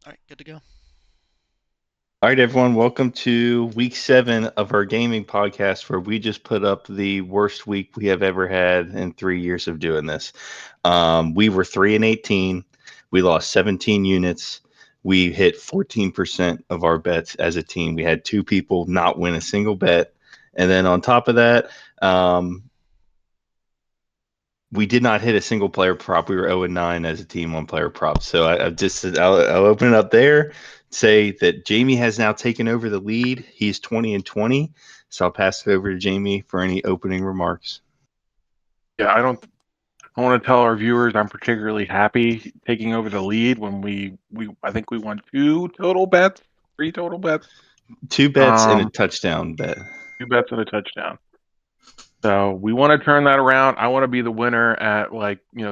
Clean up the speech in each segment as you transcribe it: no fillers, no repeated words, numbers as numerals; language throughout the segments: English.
All right, good to go. All right, everyone, welcome to week 7 of our gaming podcast, where we just put up the worst week we have ever had in 3 years of doing this. We were 3-18. We lost 17 units. We hit 14% of our bets as a team. We had two people not win a single bet. And then on top of that, um, we did not hit a single player prop. We were 0-9 as a team on player props. So I'll open it up there. Say that Jamie has now taken over the lead. He's 20-20. So I'll pass it over to Jamie for any opening remarks. Yeah, I want to tell our viewers I'm particularly happy taking over the lead when we I think we won three total bets. Two bets and a Um, touchdown bet. 2 bets and a touchdown. So we want to turn that around. I want to be the winner at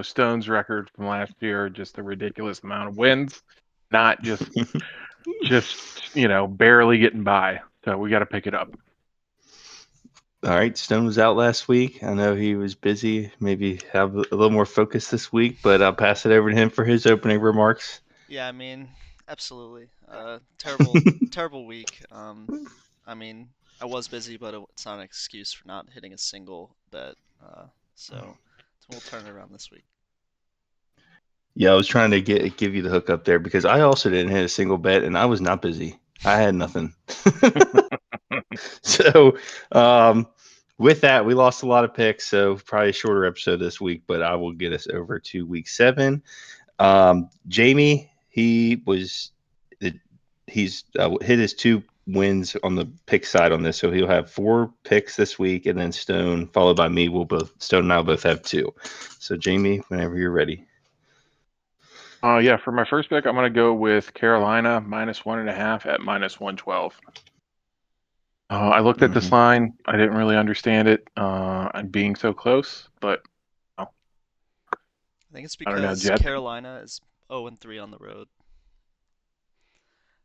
Stone's record from last year, just a ridiculous amount of wins, not just barely getting by. So we got to pick it up. All right, Stone was out last week. I know he was busy. Maybe have a little more focus this week, but I'll pass it over to him for his opening remarks. Yeah, absolutely. Terrible, terrible week. I mean, I was busy, but it's not an excuse for not hitting a single bet. So we'll turn it around this week. Yeah, I was trying to give you the hook up there because I also didn't hit a single bet and I was not busy. I had nothing. So, um, with that, we lost a lot of picks, so probably a shorter episode this week, but I will get us over to week 7. Jamie, he's hit his 2 wins on the pick side on this, so he'll have 4 picks this week, and then Stone, followed by me, Stone and I will both have 2. So, Jamie, whenever you're ready. Yeah, for my first pick, I'm going to go with Carolina -1.5 at -112. I looked at this Mhm. line. I didn't really understand it. I'm being so close, but oh, I think it's I don't know. because Jets. Carolina is 0-3 on the road.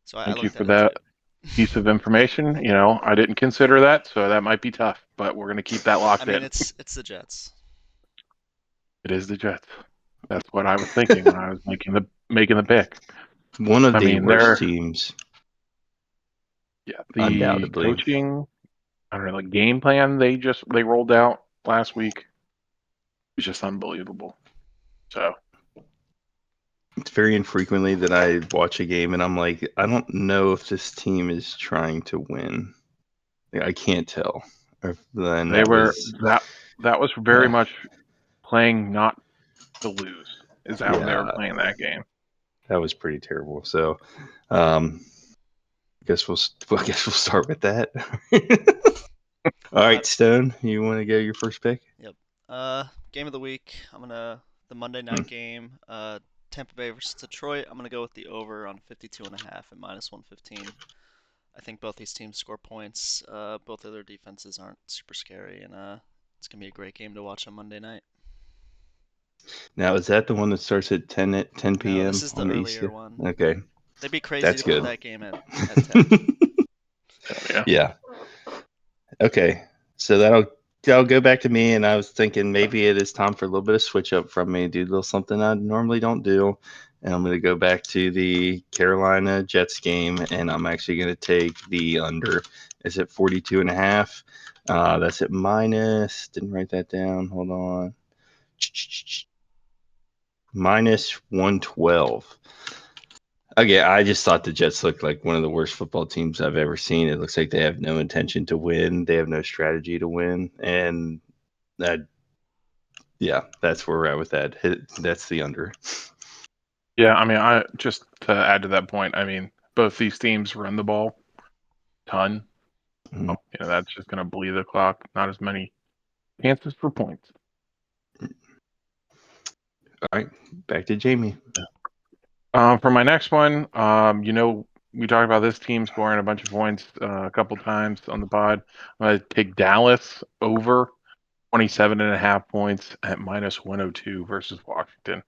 So I Thank you looked for at it that too. piece of information. I didn't consider that, so that might be tough. But we're going to keep that I locked mean, in. it's the Jets. It is the Jets. That's what I was thinking when I was making the pick. One of I the mean, worst they're teams, yeah, the undoubtedly. coaching. I don't know, the game plan they rolled out last week was just unbelievable. So It's very infrequently that I watch a game and I'm like, I don't know if this team is trying to win. Like, I can't tell. Then they that were was, that was very uh, much playing not to lose is how they were yeah, playing that game. that was pretty terrible. So, um, I guess we'll start with that. All Uh, right, Stone, you want to go your first pick? yep. Game of the week. The Monday Hmm. night game. Tampa Bay versus Detroit. I'm gonna go with the over on 52.5 and -115. I think both these teams score points. Both of their defenses aren't super scary, and it's gonna be a great game to watch on Monday night. Now, is that the one that starts at 10 No, this p.m. is the on the East earlier Coast? one. Okay, They'd be crazy that's to put good. that game at 10. So yeah. Yeah. Okay. So that'll go back to me, and I was thinking maybe it is time for a little bit of switch up from me, do a little something I normally don't do, and I'm going to go back to the Carolina Jets game, and I'm actually going to take the under. Is it 42.5? That's at minus. Didn't write that down. Hold on. Minus 112. Okay, I just thought the Jets looked like one of the worst football teams I've ever seen. It looks like they have no intention to win. They have no strategy to win, and that, yeah, that's where we're at with that. That's the under. Yeah, I mean, I just to add to that point, I mean, both these teams run the ball a ton. Mhm. So, that's just going to bleed the clock. Not as many chances for points. All right, back to Jamie. For my next one, we talked about this team scoring a bunch of points a couple times on the pod. I'm going to take Dallas over 27.5 points at -102 versus Washington.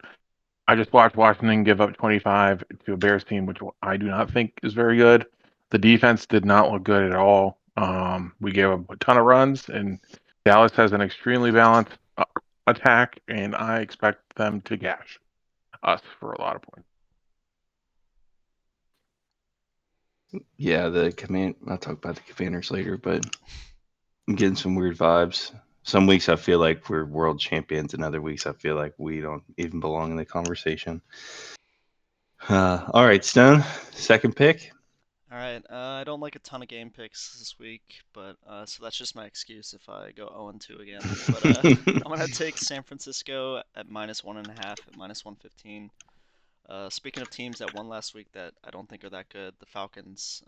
I just watched Washington give up 25 to a Bears team, which I do not think is very good. The defense did not look good at all. We gave up a ton of runs, and Dallas has an extremely balanced attack, and I expect them to gash us for a lot of points. Yeah, the command. I'll talk about the Commanders later, but I'm getting some weird vibes. Some weeks I feel like we're world champions, and other weeks I feel like we don't even belong in the conversation. All right, Stone, second pick. All right, I don't like a ton of game picks this week, but so that's just my excuse if I go 0-2 again. But I'm gonna take San Francisco at -1.5 at -115. Speaking of teams that won last week that I don't think are that good, the Falcons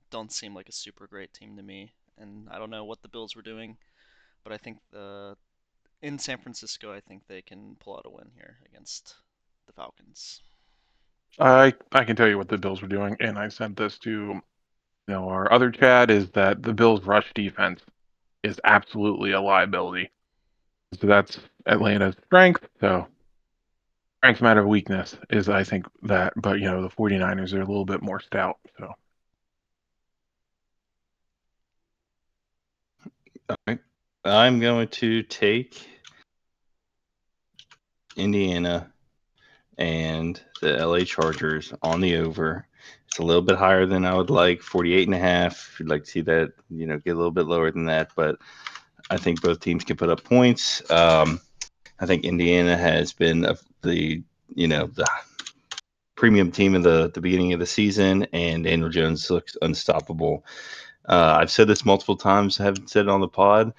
don't seem like a super great team to me, and I don't know what the Bills were doing, but I think in San Francisco, I think they can pull out a win here against the Falcons. I can tell you what the Bills were doing, and I sent this to our other chat, is that the Bills' rush defense is absolutely a liability. So that's Atlanta's strength. So strength matter of weakness is, I think, that. But the 49ers are a little bit more stout. So All right, I'm going to take Indiana and the LA Chargers on the over. It's a little bit higher than I would like, 48.5. If you'd like to see that, get a little bit lower than that, but I think both teams can put up points. I think Indiana has been the premium team in the beginning of the season, and Daniel Jones looks unstoppable. I've said this multiple times. I haven't said it on the pod.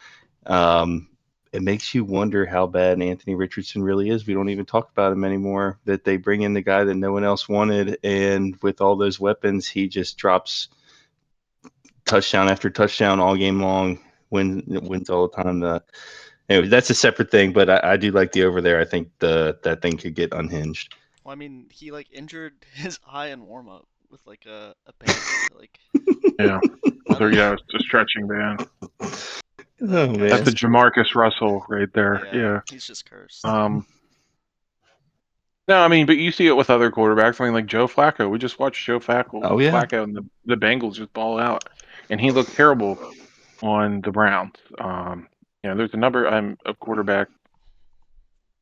Um, it makes you wonder how bad Anthony Richardson really is. We don't even talk about him anymore. That they bring in the guy that no one else wanted, and with all those weapons, he just drops touchdown after touchdown all game long. Wins all the time. Anyway, that's a separate thing, but I do like the over there. I think that thing could get unhinged. Well, I mean, he like injured his eye in warm up with like a band. Like, yeah, I don't know. it's a stretching band. The Oh guy's That's the man, just cursed. Jamarcus Russell right there. Yeah, Yeah. he's just cursed. Um. No, I mean, but you see it with other quarterbacks. I mean, like Joe Flacco. We just watched Joe Flacco, oh yeah, Flacco, and the Bengals just ball out, and he looked terrible on the Browns. There's a number of quarterbacks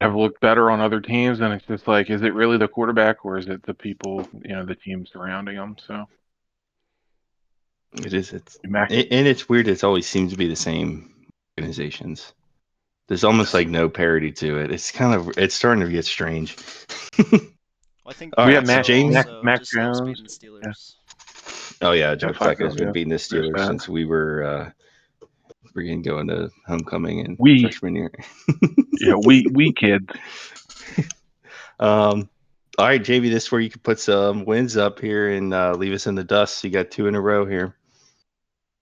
have looked better on other teams, and it's just like, is it really the quarterback or is it the people, the team surrounding them? So, it is. Mac, And it's weird. It always seems to be the same organizations. There's almost like no parity to it. It's starting to get strange. Well, I think All we have right, so Flacco Jamie. also Mac just loves Jones. beating the Yeah, Steelers. Oh yeah, Joe Joe Flacco. Flacco's been Yeah, beating the there's Steelers that. since we were freaking going to homecoming and We, freshman year. we kids. All right, JV, this is where you can put some wins up here and leave us in the dust. You got 2 in a row here.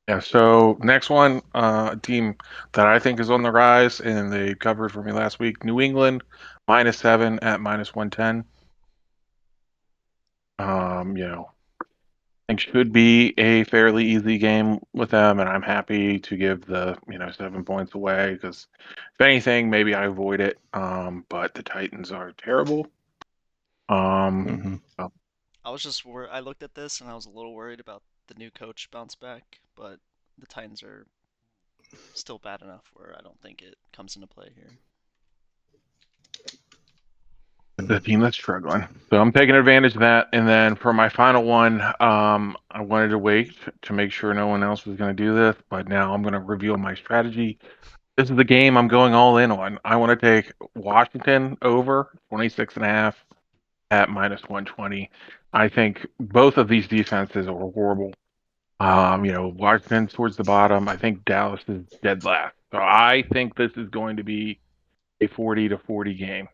Yeah. So next one, a team that I think is on the rise, and they covered for me last week. New England -7 at -110. I think should be a fairly easy game with them, and I'm happy to give the 7 points away because if anything, maybe I avoid it. But the Titans are terrible. Mm-hmm. I looked at this and I was a little worried about the new coach bounce back, but the Titans are still bad enough where I don't think it comes into play here. The team that's struggling. So I'm taking advantage of that. And then for my final one, I wanted to wait to make sure no one else was going to do this, but now I'm going to reveal my strategy. This is the game I'm going all in on. I want to take Washington over 26.5 at -120. I think both of these defenses are horrible. Washington towards the bottom. I think Dallas is dead last. So I think this is going to be a 40-40 game.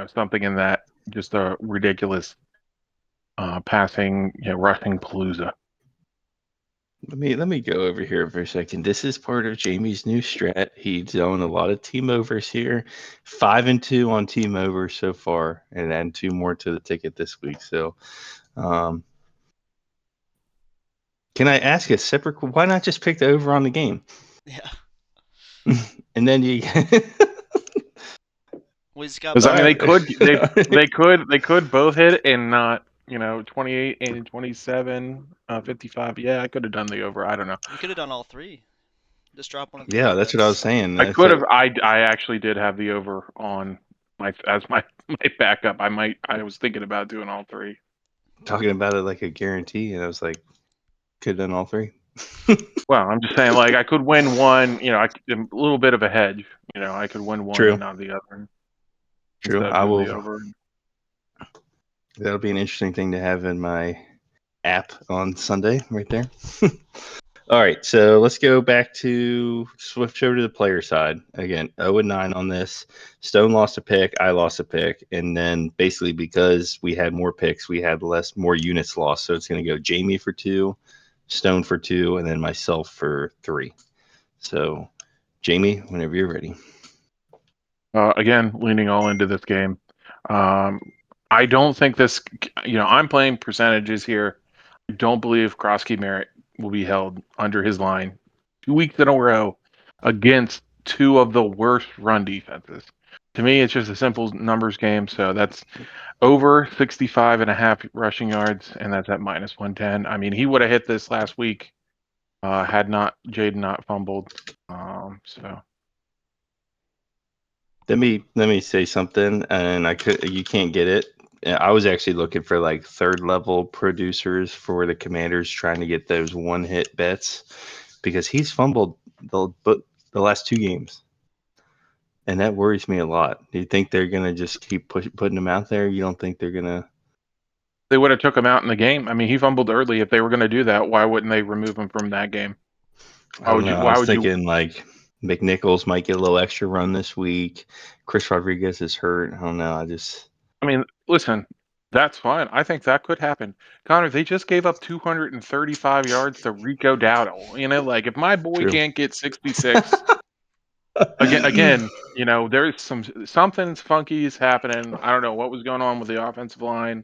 Something in that, just a ridiculous passing, rushing palooza. Let me go over here for a second. This is part of Jamie's new strat. He's owned a lot of team overs here. 5-2 on team overs so far, and add 2 more to the ticket this week. So, can I ask a separate? Why not just pick the over on the game, Yeah. and then you? Well, he's got Because I All mean, both. they could both hit and not 28 and 27, 55. Yeah, I could have done the over. I don't know. You could have done all three. Just drop one of the Yeah, that's what I was quarterbacks. saying. I That's could have. what, I actually did have the over on my backup. I was thinking about doing all three. talking about it like a guarantee, and I was like, could have done all three. Well, I'm just saying, like, I could win one. A little bit of a hedge. I could win one True. and not the other. True. Instead of I doing will. the over. That'll be an interesting thing to have in my app on Sunday, right there. All right, so let's go back to switch over to the player side again. 0-9 on this. Stone lost a pick, I lost a pick, and then basically because we had more picks, we had more units lost. So it's going to go Jamie for 2, Stone for 2, and then myself for 3. So, Jamie, whenever you're ready. Again, leaning all into this game. I don't think this. I'm playing percentages here. I don't believe Krosky Merritt will be held under his line 2 weeks in a row against two of the worst run defenses. To me, it's just a simple numbers game. So that's over 65.5 rushing yards, and that's at -110. I mean, he would have hit this last week had not Jaden not fumbled. So Let me say something, and you can't get it. I was actually looking for like third level producers for the Commanders, trying to get those one hit bets because he's fumbled the last 2 games, and that worries me a lot. Do you think they're gonna just keep putting him out there? You don't think they're gonna? they would have took him out in the game. I mean, he fumbled early. If they were going to do that, why wouldn't they remove him from that game? I don't know. I was thinking like McNichols might get a little extra run this week. Chris Rodriguez is hurt. I don't know. I mean, listen, that's fine. I think that could happen. Connor, they just gave up 235 yards to Rico Dowdle. Like if my boy True. can't get 66, again, there's something's funky is happening. I don't know what was going on with the offensive line.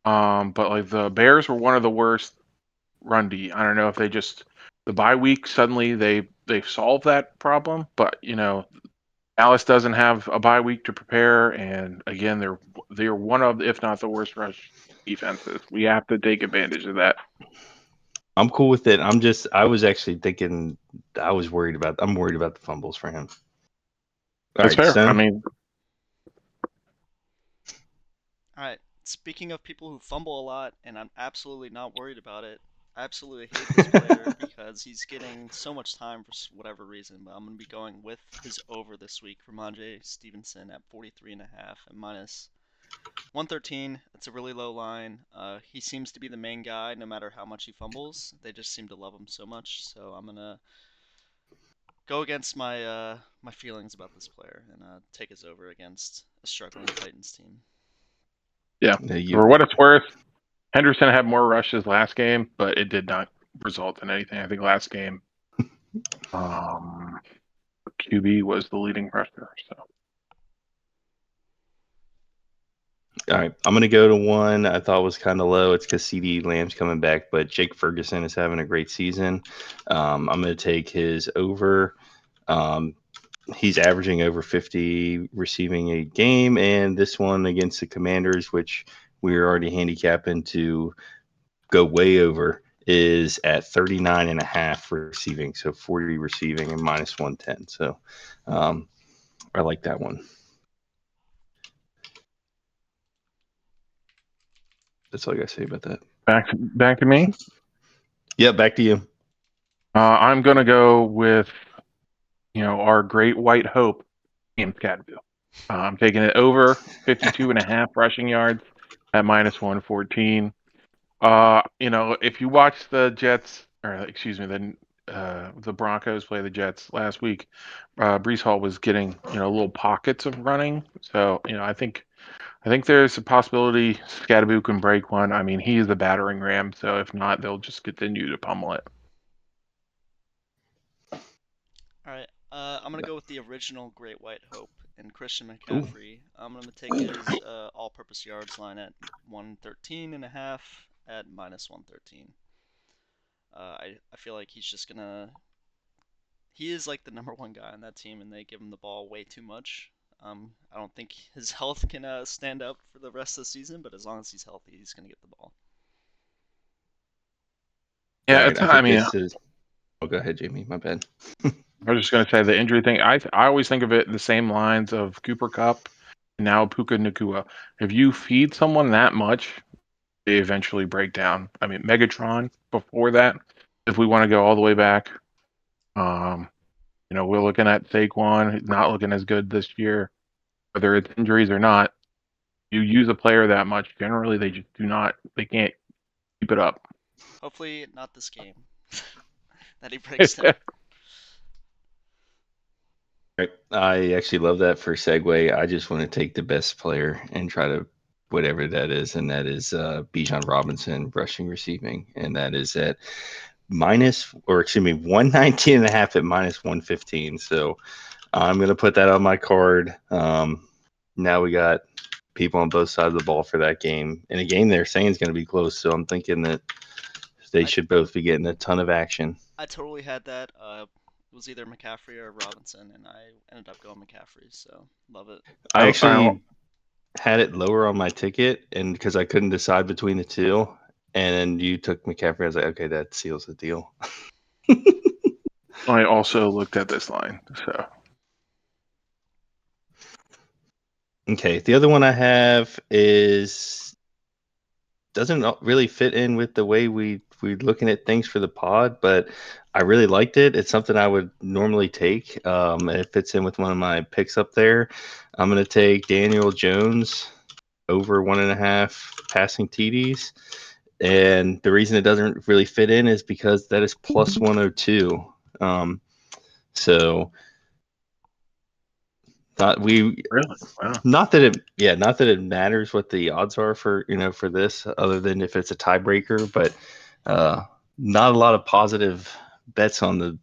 But like the Bears were one of the worst run D. I don't know if the bye week suddenly they've solved that problem, but Dallas doesn't have a bye week to prepare, and again they're one of, if not the worst rush defenses. We have to take advantage of that. I'm cool with it. I was actually thinking, I'm worried about the fumbles for him. That's fair. Stone? I mean, All right. Speaking of people who fumble a lot, and I'm absolutely not worried about it. I absolutely hate this player because he's getting so much time for whatever reason. But I'm going to be going with his over this week for Ramondre Stevenson at 43.5 and -113. That's a really low line. He seems to be the main guy no matter how much he fumbles. They just seem to love him so much. So I'm going to go against my my feelings about this player and take his over against a struggling Titans team. yeah. For what it's worth, Henderson had more rushes last game, but it did not result in anything. I think last game, QB was the leading rusher. So. All right, I'm going to go to one I thought was kind of low. It's because CeeDee Lamb's coming back, but Jake Ferguson is having a great season. I'm going to take his over. He's averaging over 50 receiving a game, and this one against the Commanders, which we were already handicapping to go way over, is at 39.5 receiving, so 40 receiving and -110. So I like that one. That's all I got to say about that. Back to me? Yeah, back to you. I'm going to go with, our great white hope, James Cadville. I'm taking it over 52.5 rushing yards at -114. If you watch the Jets, or excuse me, the Broncos play the Jets last week, Breece Hall was getting, little pockets of running. So, I think there's a possibility Scadaboo can break one. I mean, he is the battering ram, so if not, they'll just continue to pummel it. All right, I'm gonna go with the original Great White Hope and Christian McCaffrey. I'm gonna take his all-purpose yards line at 113.5 at -113. I feel like he's just gonna. He is like the number one guy on that team, and they give him the ball way too much. I don't think his health can stand up for the rest of the season, but as long as he's healthy, he's gonna get the ball. Yeah, Right, I mean, this is. Oh, go ahead, Jamie. My bad. I was just going to say the injury thing. I always think of it in the same lines of Cooper Kupp and now Puka Nacua. If you feed someone that much, they eventually break down. I mean, Megatron before that, if we want to go all the way back, we're looking at Saquon, who's not looking as good this year, whether it's injuries or not. You use a player that much, generally they just they can't keep it up. Hopefully not this game that he breaks down. Right. I actually love that for segue. I just want to take the best player and try to whatever that is, and that is Bijan Robinson rushing receiving, and that is at 119.5 at minus 115. So I'm going to put that on my card. Now we got people on both sides of the ball for that game, and a game they're saying is going to be close. So I'm thinking that they should both be getting a ton of action. I totally had that. It was either McCaffrey or Robinson, and I ended up going McCaffrey. So love it. I actually had it lower on my ticket, and because I couldn't decide between the two, and then you took McCaffrey, I was like, okay, that seals the deal. I also looked at this line, so. Okay, the other one I have doesn't really fit in with the way we're looking at things for the pod, but I really liked it. It's something I would normally take. It fits in with one of my picks up there. I'm going to take Daniel Jones over 1.5 passing TDs. And the reason it doesn't really fit in is because that is plus 102. So Really? Wow. not that it matters what the odds are for this, other than if it's a tiebreaker, but not a lot of positive bets on it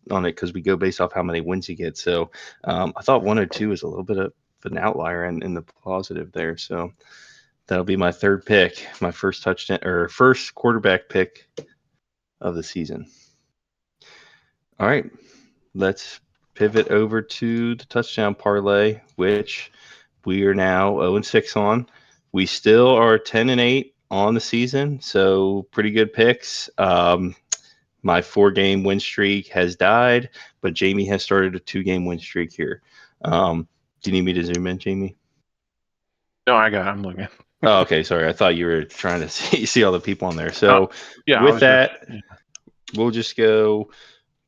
because we go based off how many wins you get. So I thought 102 is a little bit of an outlier in the positive there. So that'll be my third pick, my first touchdown or first quarterback pick of the season. All right, let's pivot over to the touchdown parlay, which we are now 0-6 on. We still are 10-8 on the season, so pretty good picks. My 4-game win streak has died, but Jamie has started a 2-game win streak here. Do you need me to zoom in, Jamie? No, I'm looking. Oh, okay, sorry. I thought you were trying to see all the people on there. So with that, we'll just go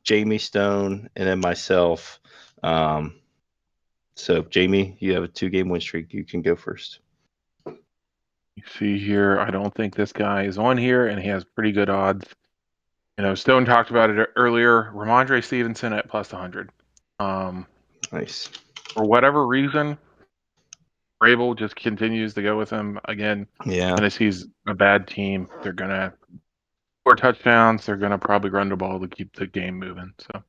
Jamie, Stone, and then myself. So Jamie, you have a 2-game win streak. You can go first. You see here, I don't think this guy is on here, and he has pretty good odds. Stone talked about it earlier. Ramondre Stevenson at plus 100. Nice. For whatever reason, Vrabel just continues to go with him again. Yeah. And as he's a bad team, they're gonna score touchdowns. They're gonna probably run the ball to keep the game moving. So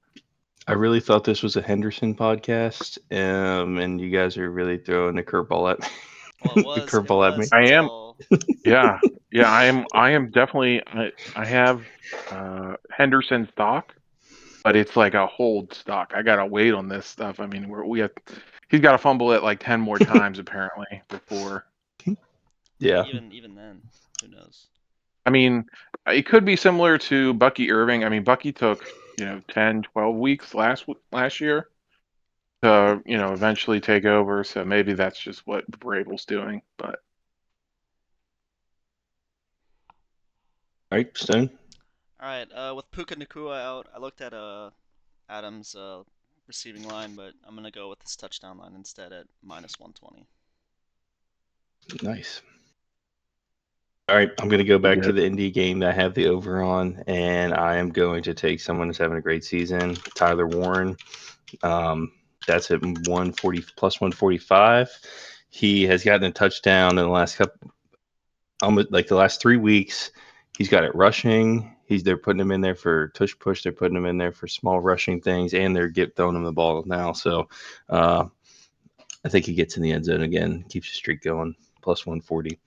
I really thought this was a Henderson podcast, and you guys are really throwing a curveball at me. Well, it was. Curveball at me. I am. Yeah. I am definitely. I have Henderson stock, but it's like a hold stock. I gotta wait on this stuff. I mean, he's got to fumble it like 10 more times apparently before. Yeah. Even then, who knows? I mean, it could be similar to Bucky Irving. I mean, Bucky took 10, 12 weeks last year to eventually take over. So maybe that's just what Vrabel's doing. But all right, Stone. All right. With Puka Nacua out, I looked at Adams' receiving line, but I'm gonna go with his touchdown line instead at minus 120. Nice. All right, I'm going to go back to the Indy game that I have the over on, and I am going to take someone who's having a great season, Tyler Warren. That's at 140 plus 145. He has gotten a touchdown in the last the last 3 weeks. He's got it rushing. They're putting him in there for tush push. They're putting him in there for small rushing things, and they're throwing him the ball now. So I think he gets in the end zone again, keeps the streak going, plus 140.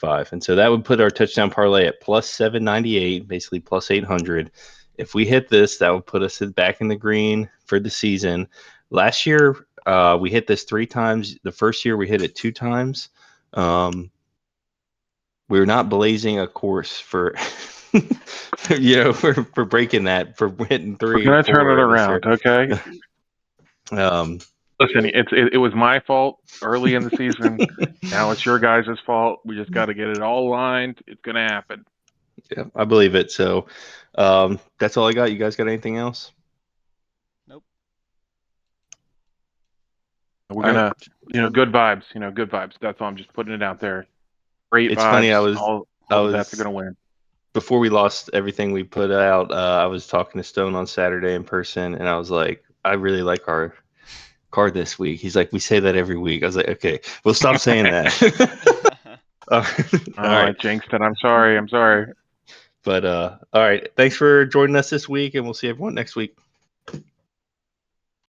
And so that would put our touchdown parlay at plus 798, basically plus 800. If we hit this, that would put us back in the green for the season. Last year, we hit this 3 times. The first year, we hit it 2 times. We're not blazing a course for, for breaking that, for hitting 3. We're gonna turn it around, okay? Listen, it was my fault early in the season. Now it's your guys' fault. We just got to get it all lined. It's going to happen. Yeah, I believe it. So that's all I got. You guys got anything else? Nope. We're All going right. to, good vibes, good vibes. That's all. I'm just putting it out there. Great It's vibes. funny. All I the bets are was going to win. before we lost everything we put out. I was talking to Stone on Saturday in person, and I was like, I really like our card this week. He's like, we say that every week. I was like, okay, well, stop saying that. All I right. jinxed it. I'm sorry. But all right. Thanks for joining us this week, and we'll see everyone next week.